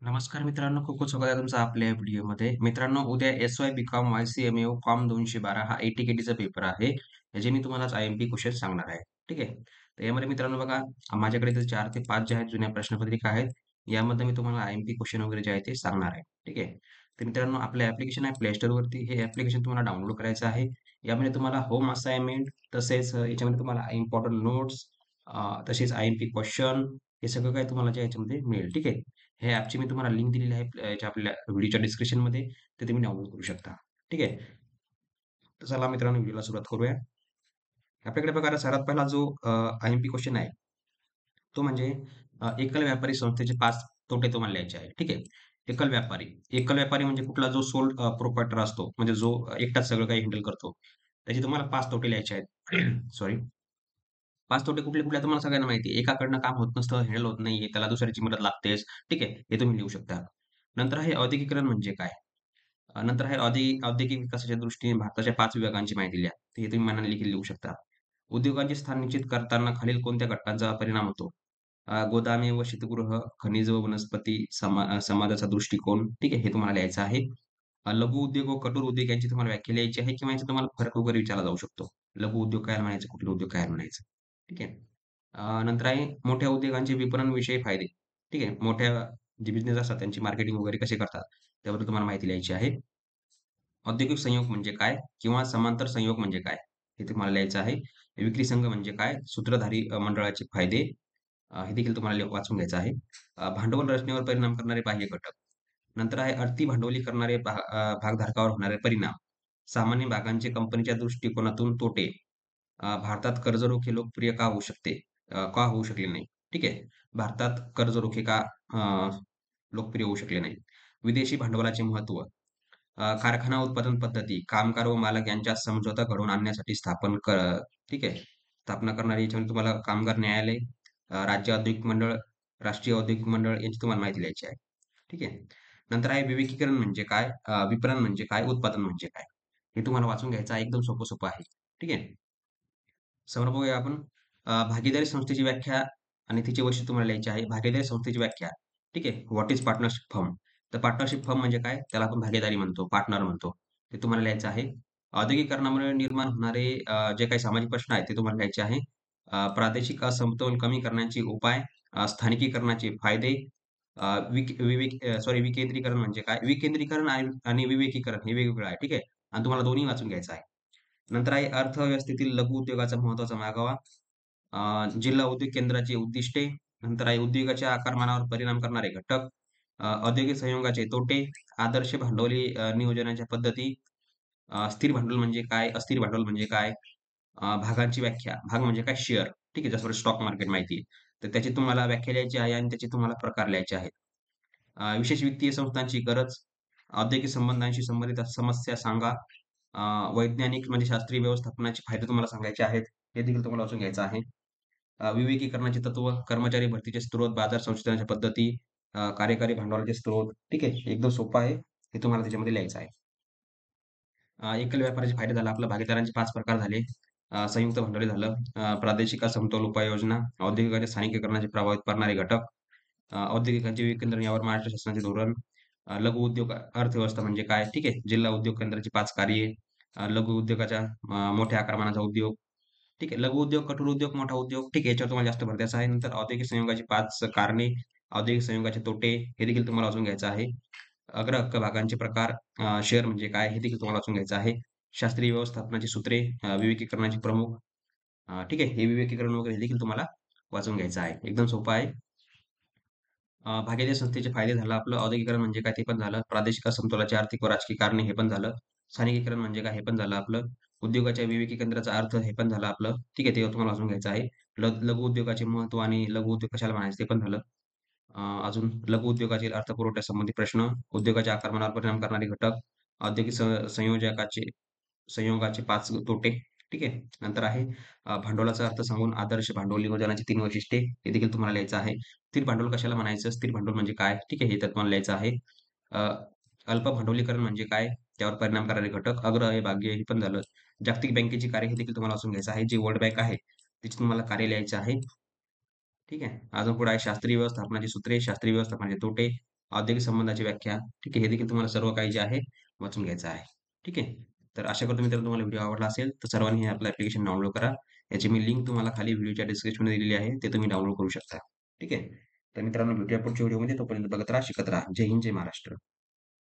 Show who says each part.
Speaker 1: नमस्कार मित्रांनो, खूप खूप स्वागत आहे तुमचं आपल्या या व्हिडिओमध्ये. मित्रांनो, उद्या एस-वाय बी-कॉम YCMA कॉम 212 हा AT-KTचा पेपर आहे. याचे मी तुम्हाला आज IMP क्वेश्चन सांगणार आहे. ठीक आहे. तर यामध्ये मित्रांनो बघा, माझ्याकडे इथे 4 ते 5 ज्या आहेत जुन्या प्रश्नपत्रिका आहेत. यामध्ये मी तुम्हाला IMP क्वेश्चन वगैरे जे आहे ते सांगणार आहे. ठीक आहे. तर मित्रांनो, आपलं ॲप्लिकेशन आहे Play Storeवरती. हे ॲप्लिकेशन तुम्हाला डाउनलोड करायचं आहे. यामध्ये तुम्हाला होम असाइनमेंट तसेच याच्यामध्ये तुम्हाला इम्पोर्टंट नोट्स तसेच IMP क्वेश्चन हे सगळं काही तुम्हाला जे याच्यामध्ये मिळेल. ठीक आहे. हे ॲपची मी तुम्हाला लिंक दिलेली आहे याच्या आपल्या व्हिडिओच्या डिस्क्रिप्शनमध्ये. ते तुम्ही डाउनलोड करू शकता. ठीक आहे. तर चला मित्रांनो व्हिडिओला सुरुवात करूया. आपल्याकडे बघा आता सर्वात पहिला जो IMP क्वेश्चन आहे, तो म्हणजे एकल व्यापारी संस्थेचे 5 तोटे तुम्हाला लिहायचे आहे. ठीक आहे. एकल व्यापारी. एकल व्यापारी म्हणजे कुठला जो सोल प्रोप्रायटर असतो, म्हणजे जो एकटाच सगळं काही हँडल करतो. त्याचे तुम्हाला 5 तोटे लिहायचे आहेत. सॉरी. 5 तोटे कुठले-कुठले तुम्हाला सगळ्यांना माहिती आहे. एकाकडनं काम होत नसतं, हँडल होत नाहीये, त्याला दुसऱ्याची मदत लागतेच. ठीक आहे. हे तुम्ही लिहू शकता. नंतर आहे औद्योगिकीकरण म्हणजे काय? नंतर आहे औद्योगिक विकासाच्या दृष्टीने भारताच्या 5 विभागांची माहिती लिहा. हे तुम्ही मनाने देखील लिहू शकता. उद्योगांचे स्थान निश्चित करताना खालील कोणत्या घटकांचा परिणाम होतो? गोदामे व शीतगृह, खनिज व वनस्पती, समाजाचा दृष्टिकोन. ठीक आहे, हे तुम्हाला लिहायचं आहे. लघु उद्योग व कठोर उद्योग यांची तुम्हाला व्याख्या लिहायची आहे किंवा याचा तुम्हाला फरक वगैरे विचारला जाऊ शकतो. लघु उद्योग काय म्हणायचं, कुटीर उद्योग काय म्हणायचं. ठीक आहे. नंतर आहे मोठ्या उद्योगांचे विपणनविषयी फायदे. ठीक आहे. मोठ्या जे बिझनेस असतात त्यांची मार्केटिंग वगैरे कसे करतात, त्याबद्दल तुम्हाला माहिती लिहायची आहे. औद्योगिक संयोग म्हणजे काय? किंवा समांतर संयोग म्हणजे काय? हे तुम्हाला लिहायचं आहे. विक्री संघ म्हणजे काय? सूत्रधारी मंडळाचे फायदे हे देखील तुम्हाला वाचून घ्यायचं आहे. भांडवल रचनेवर परिणाम करणारे बाह्य घटक. नंतर आहे अर्थी भांडवली करणारे भागधारकावर होणारे परिणाम. सामान्य भागांचे कंपनीच्या दृष्टिकोनातून तोटे. भारतात कर्जरोखे लोकप्रिय का होऊ शकते? का होऊ शकले नाही? ठीक आहे. भारतात कर्जरोखे का लोकप्रिय होऊ शकले नाही? विदेशी भांडवलाचे महत्त्व. कारखाना उत्पादन पद्धती, कामगार व मालक यांच्यात समझोता घडवून आणण्यासाठी ठीक आहे. स्थापना करणारी याच्यामध्ये तुम्हाला कामगार न्यायालय, राज्य औद्योगिक मंडळ, राष्ट्रीय औद्योगिक मंडळ यांची तुम्हाला माहिती द्यायची आहे. ठीक आहे. नंतर आहे विवेकीकरण म्हणजे काय? विपणन म्हणजे काय? उत्पादन म्हणजे काय? हे तुम्हाला वाचून घ्यायचं आहे. एकदम सोपं-सोपं आहे. ठीक आहे. समोर बघूया आपण भागीदारी संस्थेची व्याख्या आणि तिची वैशिष्ट्ये तुम्हाला लिहायची आहे. भागीदारी संस्थेची व्याख्या. ठीक आहे. What is partnership firm? तर पार्टनरशिप फर्म म्हणजे काय? त्याला आपण भागीदारी म्हणतो, पार्टनर म्हणतो. ते तुम्हाला लिहायचं आहे. औद्योगिकरणामुळे निर्माण होणारे जे काही सामाजिक प्रश्न आहेत ते तुम्हाला लिहायचे आहे. प्रादेशिक असमतोल कमी करण्याचे उपाय, स्थानिकीकरणाचे फायदे, विकेंद्रीकरण म्हणजे काय? विकेंद्रीकरण आणि विवेकीकरण हे वेगवेगळं आहे. ठीक आहे. आणि तुम्हाला दोन्ही वाचून घ्यायचं आहे. नंतर आहे अर्थव्यवस्थेतील लघु उद्योगाचा महत्त्वाचा मागोवा, जिल्हा उद्योग केंद्राची उद्दिष्टे, नंतर आहे उद्योगाच्या आकारमानावर परिणाम करणारे घटक, औद्योगिक संयोगाचे तोटे, आदर्श भांडवली नियोजनाच्या पद्धती, स्थिर भांडवल म्हणजे काय? अस्थिर भांडवल म्हणजे काय? भागांची व्याख्या. भाग म्हणजे काय? शेअर. ठीक आहे. जसं स्टॉक मार्केट माहिती आहे. तर त्याची तुम्हाला व्याख्या लिहायची आहे आणि त्याचे तुम्हाला प्रकार लिहायचे आहेत. विशेष वित्तीय संस्थांची गरज, औद्योगिक संबंधांशी संबंधित समस्या सांगा. अ, वैज्ञानिक म्हणजे शास्त्रीय व्यवस्थापनाचे फायदे तुम्हाला सांगायचे आहेत. हे देखील तुम्हाला वाचून घ्यायचं आहे. विवेकीकरणाचे तत्व, कर्मचारी भरतीचे स्त्रोत, बाजार संशोधनाच्या पद्धती, कार्यकारी भांडवलाचे स्त्रोत. ठीक आहे. एकदम सोपं आहे. हे तुम्हाला त्याच्यामध्ये लिहायचं आहे. एकल व्यापाराचे फायदे झाला आपला भागीदारांचे 5 प्रकार झाले. संयुक्त भांडवली झालं. प्रादेशिक समतोल उपाययोजना, औद्योगिक आणि स्थानिकीकरणाचे प्रभावित करणारे घटक, औद्योगिकांचे विकेंद्रण यावर महाराष्ट्र शासनाचे धोरण, लघु उद्योग अर्थव्यवस्था म्हणजे काय? ठीक आहे. जिल्हा उद्योग केंद्राची 5 कार्ये, लघु उद्योगाच्या मोठ्या आकारमानाचा उद्योग, ठीक आहे. लघु उद्योग, कठोर उद्योग, मोठा उद्योग, ठीक आहे. याच्यावर तुम्हाला जास्त भर द्यायचा आहे. नंतर औद्योगिक संयोगाची 5 कारणे, औद्योगिक संयोगाचे तोटे, हे देखील तुम्हाला वाचून घ्यायचं आहे. अग्र हक्क भागांचे प्रकार, शेअर म्हणजे काय? हे देखील तुम्हाला वाचून घ्यायचं आहे. शास्त्रीय व्यवस्थापनाची सूत्रे, विवेकीकरणाचे प्रमुख, ठीक आहे. हे विवेकीकरण वगैरे हे देखील तुम्हाला वाचून घ्यायचं आहे. एकदम सोपं आहे. भागीदारी संस्थेचे फायदे झालं आपलं. औद्योगिकरण म्हणजे काय? ते पण झालं. प्रादेशिक असमतोलाची आर्थिक व राजकीय कारणे हे पण झालं. स्थानिकीकरण म्हणजे काय? हे पण झालं आपलं. उद्योगाच्या विवेकीकरणाचा अर्थ हे पण झालं आपलं. ठीक आहे. ते तुम्हाला वाचून घ्यायचं आहे. लघु उद्योगाचे महत्त्व आणि लघु उद्योग कशाला म्हणायचे ते पण झालं. अजून लघु उद्योगातील अर्थपुरवठ्यासंबंधी प्रश्न, उद्योगाच्या आकारमानावर परिणाम करणारे घटक, औद्योगिक संयोजकाचे संयोगाचे 5 तोटे. ठीक आहे. नंतर आहे भांडवलाचा अर्थ सांगून आदर्श भांडवल नियोजनाची 3 वैशिष्ट्ये हे देखील तुम्हाला लिहायचं आहे. स्थिर भांडवल कशाला म्हणायचं? स्थिर भांडवल म्हणजे काय? ठीक आहे. हे त्यात तुम्हाला लिहायचं आहे. अ, अल्प भांडवलीकरण म्हणजे काय? त्यावर परिणाम करणारे घटक, अग्र हे भाग्य हे पण झालं. जागतिक बँकेची कार्य हे देखील तुम्हाला वाचून घ्यायचं आहे. जी वर्ल्ड बँक आहे, तिची तुम्हाला कार्य लिहायचं आहे. ठीक आहे. अजून पुढे आहे शास्त्रीय व्यवस्थापनाची सूत्रे, शास्त्रीय व्यवस्थापनाचे तोटे, औद्योगिक संबंधाची व्याख्या, ठीक आहे. हे देखील तुम्हाला सर्व काही जे आहे वाचून घ्यायचं आहे. ठीक आहे. तर आशा करतो मित्रांनो तुम्हाला व्हिडिओ आवडला असेल, तर सर्वांनी हे आपलं ॲप्लिकेशन डाउनलोड करा. याची मी लिंक तुम्हाला खाली व्हिडिओच्या डिस्क्रिप्शनमध्ये दिलेली आहे. ते तुम्ही डाउनलोड करू शकता. ठीक आहे. तर मित्रांनो भेटूया पुढच्या व्हिडिओमध्ये. तोपर्यंत बघत राहा, शिकत राहा. जय हिंद, जय महाराष्ट्र.